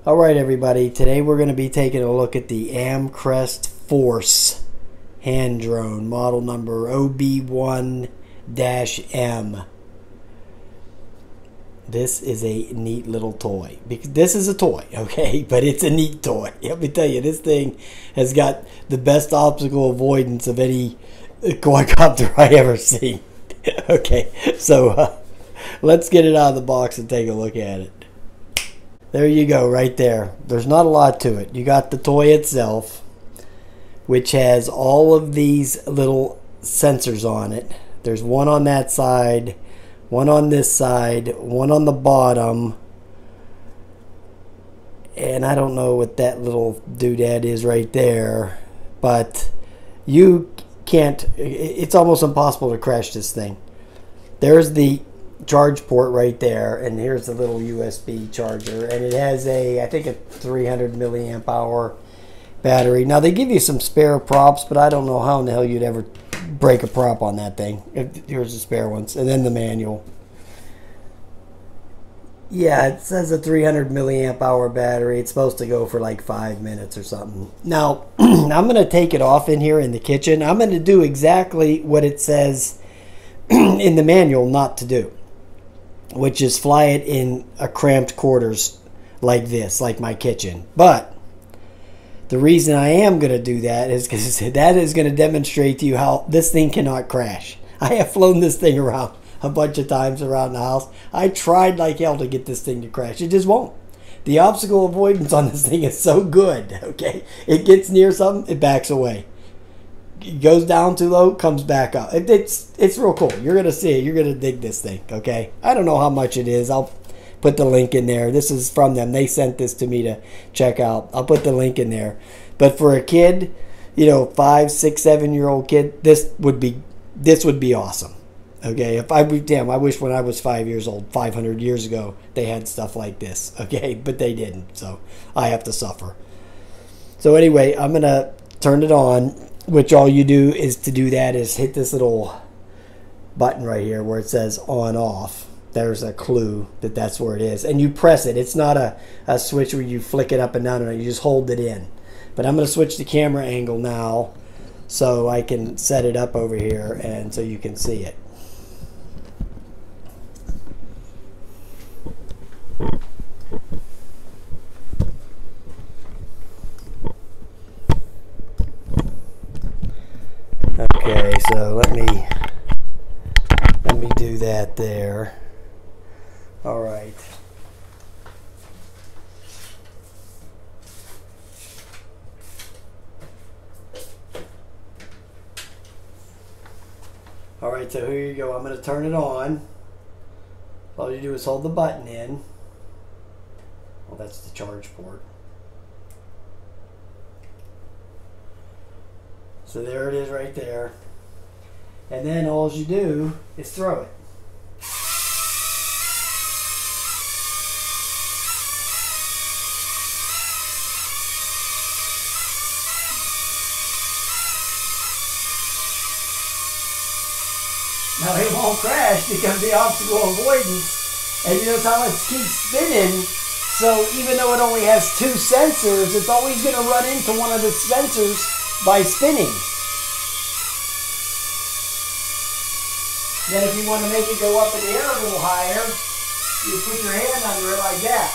Alright everybody, today we're going to be taking a look at the Amcrest Force hand drone, model number OB1-M. This is a neat little toy. Because this is a toy, okay? But it's a neat toy. Let me tell you, this thing has got the best obstacle avoidance of any quadcopter I ever seen. Okay, so let's get it out of the box and take a look at it. There you go, right there. There's not a lot to it. You got the toy itself, which has all of these little sensors on it. There's one on that side, one on this side, one on the bottom, and I don't know what that little doodad is right there, but you can't, it's almost impossible to crash this thing. There's the charge port right there, and here's the little USB charger, and it has a, I think, a 300 milliamp hour battery. Now they give you some spare props, but I don't know how in the hell you'd ever break a prop on that thing. Here's the spare ones, and then the manual. Yeah, it says a 300 milliamp hour battery. It's supposed to go for like 5 minutes or something. Now I'm going to take it off in here in the kitchen. I'm going to do exactly what it says in the manual not to do, which is fly it in a cramped quarters like this, like my kitchen. But the reason I am going to do that is because that is going to demonstrate to you how this thing cannot crash. I have flown this thing around a bunch of times around the house. I tried like hell to get this thing to crash. It just won't. The obstacle avoidance on this thing is so good, okay? It gets near something, it backs away. It goes down too low, comes back up. It's real cool. You're going to see it. You're going to dig this thing, okay? I don't know how much it is. I'll put the link in there. This is from them. They sent this to me to check out. I'll put the link in there. But for a kid, you know, 5, 6, 7-year-old kid, this would be awesome. Okay, if I wish when I was 5 years old, 500 years ago, they had stuff like this. Okay, but they didn't, so I have to suffer. So anyway, I'm gonna turn it on, which all you do is to do that is hit this little button right here where it says on off. There's a clue that that's where it is, and you press it. It's not a switch where you flick it up and down, you just hold it in. But I'm gonna switch the camera angle now so I can set it up over here and so you can see it. Okay, so let me do that there. All right. All right, so here you go. I'm going to turn it on. All you do is hold the button in. Well, that's the charge port. So there it is right there. And then all you do is throw it. Now it won't crash because the obstacle avoidance. And you notice how it keeps spinning. So even though it only has 2 sensors, it's always going to run into one of the sensors by spinning. Then if you want to make it go up in the air a little higher, you put your hand under it like that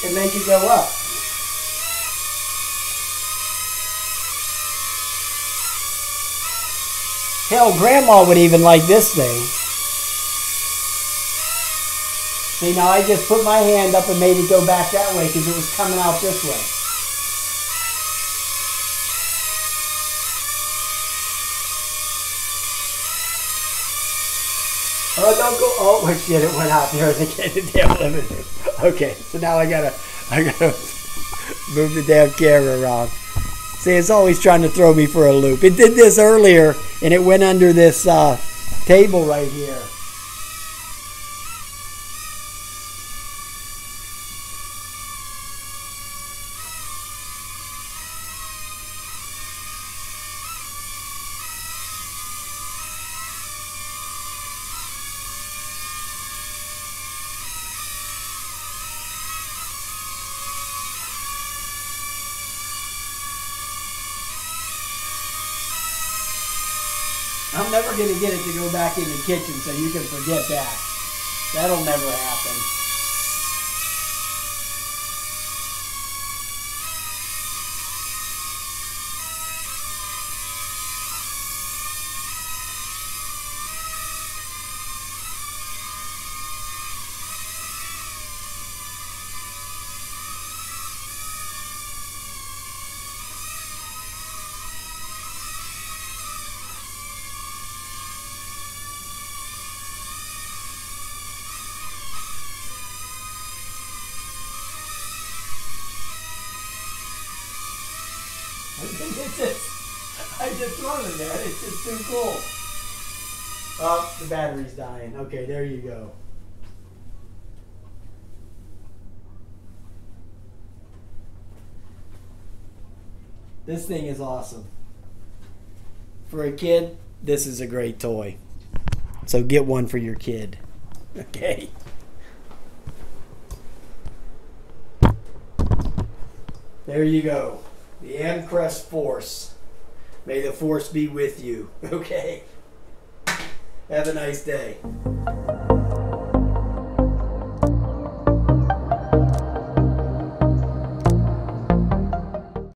and make it go up. Hell, Grandma would even like this thing. See, now I just put my hand up and made it go back that way because it was coming out this way. Oh, don't go! Oh, shit! It went out there again. The damn limit. Okay, so now I gotta move the damn camera around. See, it's always trying to throw me for a loop. It did this earlier, and it went under this table right here. I'm never going to get it to go back in the kitchen, so you can forget that. That'll never happen. I just love it, man. It's just too cool. Oh, the battery's dying. Okay, there you go. This thing is awesome. For a kid, this is a great toy. So get one for your kid. Okay. There you go. The Amcrest Force. May the force be with you. Okay. Have a nice day.